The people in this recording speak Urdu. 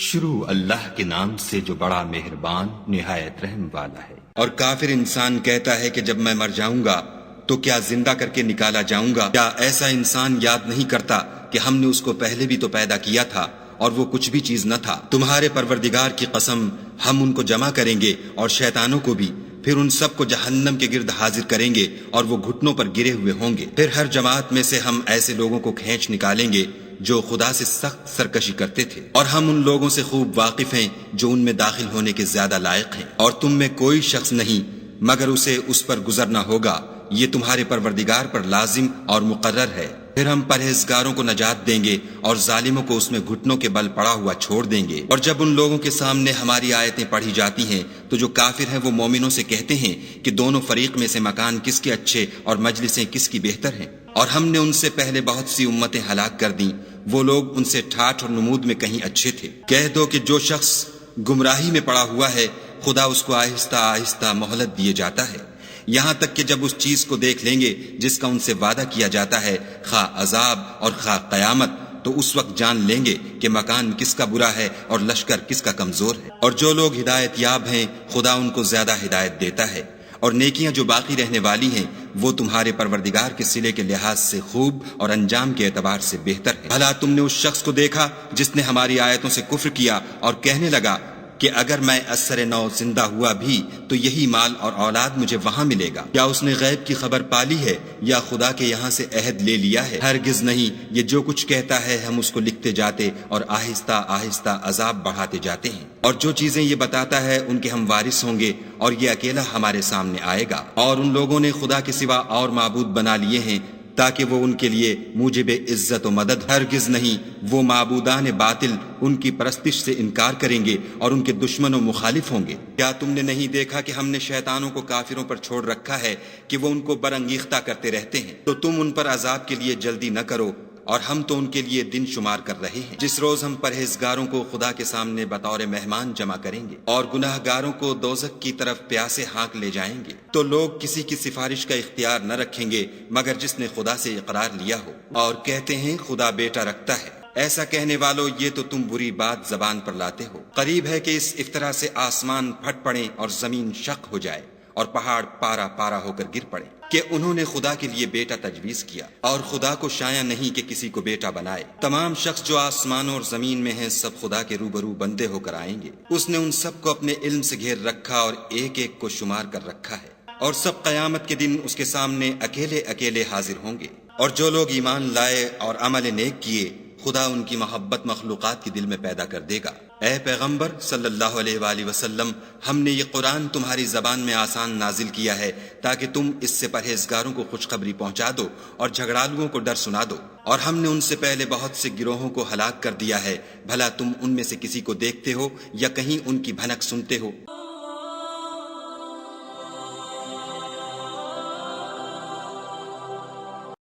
شروع اللہ کے نام سے جو بڑا مہربان نہایت رحم والا ہے۔ اور کافر انسان کہتا ہے کہ جب میں مر جاؤں گا تو کیا زندہ کر کے نکالا جاؤں گا؟ کیا ایسا انسان یاد نہیں کرتا کہ ہم نے اس کو پہلے بھی تو پیدا کیا تھا اور وہ کچھ بھی چیز نہ تھا؟ تمہارے پروردگار کی قسم ہم ان کو جمع کریں گے اور شیطانوں کو بھی، پھر ان سب کو جہنم کے گرد حاضر کریں گے اور وہ گھٹنوں پر گرے ہوئے ہوں گے۔ پھر ہر جماعت میں سے ہم ایسے لوگوں کو کھینچ نکالیں گے جو خدا سے سخت سرکشی کرتے تھے، اور ہم ان لوگوں سے خوب واقف ہیں جو ان میں داخل ہونے کے زیادہ لائق ہیں، اور تم میں کوئی شخص نہیں مگر اسے اس پر گزرنا ہوگا، یہ تمہارے پروردگار پر لازم اور مقرر ہے۔ پھر ہم پرہیزگاروں کو نجات دیں گے اور ظالموں کو اس میں گھٹنوں کے بل پڑا ہوا چھوڑ دیں گے۔ اور جب ان لوگوں کے سامنے ہماری آیتیں پڑھی جاتی ہیں تو جو کافر ہیں وہ مومنوں سے کہتے ہیں کہ دونوں فریق میں سے مکان کس کے اچھے اور مجلسیں کس کی بہتر ہیں، اور ہم نے ان سے پہلے بہت سی امتیں ہلاک کر دیں، وہ لوگ ان سے ٹھاٹھ اور نمود میں کہیں اچھے تھے۔ کہہ دو کہ جو شخص گمراہی میں پڑا ہوا ہے خدا اس کو آہستہ آہستہ مہلت دیے جاتا ہے، یہاں تک کہ جب اس چیز کو دیکھ لیں گے جس کا ان سے وعدہ کیا جاتا ہے، خواہ عذاب اور خواہ قیامت، تو اس وقت جان لیں گے کہ مکان کس کا برا ہے اور لشکر کس کا کمزور ہے۔ اور جو لوگ ہدایت یاب ہیں خدا ان کو زیادہ ہدایت دیتا ہے، اور نیکیاں جو باقی رہنے والی ہیں وہ تمہارے پروردگار کے صلے کے لحاظ سے خوب اور انجام کے اعتبار سے بہتر ہے۔ بھلا تم نے اس شخص کو دیکھا جس نے ہماری آیتوں سے کفر کیا اور کہنے لگا کہ اگر میں اثر نو زندہ ہوا بھی تو یہی مال اور اولاد مجھے وہاں ملے گا؟ کیا اس نے غیب کی خبر پالی ہے یا خدا کے یہاں سے عہد لے لیا ہے؟ ہرگز نہیں، یہ جو کچھ کہتا ہے ہم اس کو لکھتے جاتے اور آہستہ آہستہ عذاب بڑھاتے جاتے ہیں، اور جو چیزیں یہ بتاتا ہے ان کے ہم وارث ہوں گے، اور یہ اکیلا ہمارے سامنے آئے گا۔ اور ان لوگوں نے خدا کے سوا اور معبود بنا لیے ہیں تاکہ وہ ان کے لیے موجب عزت و مدد، ہرگز نہیں، وہ معبودان باطل ان کی پرستش سے انکار کریں گے اور ان کے دشمن و مخالف ہوں گے۔ کیا تم نے نہیں دیکھا کہ ہم نے شیطانوں کو کافروں پر چھوڑ رکھا ہے کہ وہ ان کو برانگیختہ کرتے رہتے ہیں؟ تو تم ان پر عذاب کے لیے جلدی نہ کرو، اور ہم تو ان کے لیے دن شمار کر رہے ہیں، جس روز ہم پرہیزگاروں کو خدا کے سامنے بطور مہمان جمع کریں گے اور گناہ گاروں کو دوزخ کی طرف پیاسے ہانک لے جائیں گے، تو لوگ کسی کی سفارش کا اختیار نہ رکھیں گے مگر جس نے خدا سے اقرار لیا ہو، اور کہتے ہیں خدا بیٹا رکھتا ہے۔ ایسا کہنے والو، یہ تو تم بری بات زبان پر لاتے ہو۔ قریب ہے کہ اس افطرا سے آسمان پھٹ پڑے اور زمین شق ہو جائے اور پہاڑ پارا پارا ہو کر گر پڑے کہ انہوں نے خدا کے لیے بیٹا تجویز کیا، اور خدا کو شایع نہیں کہ کسی کو بیٹا بنائے۔ تمام شخص جو آسمانوں اور زمین میں ہیں سب خدا کے روبرو بندے ہو کر آئیں گے۔ اس نے ان سب کو اپنے علم سے گھیر رکھا اور ایک ایک کو شمار کر رکھا ہے، اور سب قیامت کے دن اس کے سامنے اکیلے اکیلے حاضر ہوں گے۔ اور جو لوگ ایمان لائے اور عمل نیک کیے خدا ان کی محبت مخلوقات کے دل میں پیدا کر دے گا۔ اے پیغمبر صلی اللہ علیہ وآلہ وسلم، ہم نے یہ قرآن تمہاری زبان میں آسان نازل کیا ہے تاکہ تم اس سے پرہیزگاروں کو خوشخبری پہنچا دو اور جھگڑالوؤں کو ڈر سنا دو۔ اور ہم نے ان سے پہلے بہت سے گروہوں کو ہلاک کر دیا ہے، بھلا تم ان میں سے کسی کو دیکھتے ہو یا کہیں ان کی بھنک سنتے ہو؟